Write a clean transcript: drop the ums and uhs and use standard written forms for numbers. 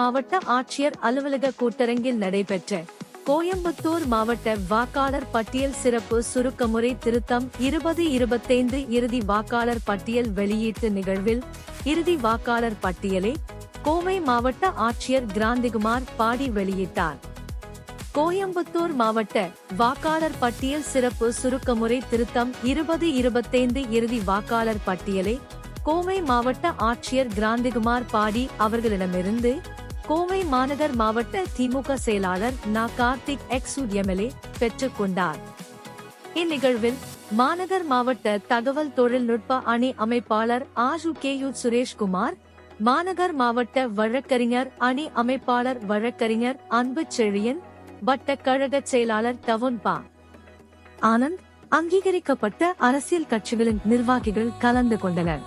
மாவட்ட ஆட்சியர் அலுவலக கூட்டரங்கில் நடைபெற்ற கோயம்புத்தூர் மாவட்ட வாக்காளர் பட்டியல் சிறப்பு சுருக்கமுறை திருத்தம் 2025 இறுதி வாக்காளர் பட்டியல் வெளியீட்டு நிகழ்வில் இறுதி வாக்காளர் பட்டியலை கோவை மாவட்ட ஆட்சியர் கிராந்திகுமார் பாடி வெளியிட்டார். கோயம்புத்தூர் மாவட்ட வாக்காளர் பட்டியல் சிறப்பு சுருக்கமுறை திருத்தம் 2025 இறுதி வாக்காளர் பட்டியலை கோவை மாவட்ட ஆட்சியர் கிராந்திகுமார் பாடி அவர்களிடமிருந்து கோவை மாநகர் மாவட்ட திமுக செயலாளர் நா. கார்த்திக் எக்ஸ்.எம்எல்ஏ பெற்றுக் கொண்டார். இந்நிகழ்வில் மாநகர் மாவட்ட தகவல் தொழில்நுட்ப அணி அமைப்பாளர் ஆஜு.கே.யு. சுரேஷ்குமார், மாநகர் மாவட்ட வழக்கறிஞர் அணி அமைப்பாளர் வழக்கறிஞர் அன்பு செழியன், வட்ட கழக செயலாளர் டவுன் பா. ஆனந்த், அங்கீகரிக்கப்பட்ட அரசியல் கட்சிகளின் நிர்வாகிகள் கலந்து கொண்டனர்.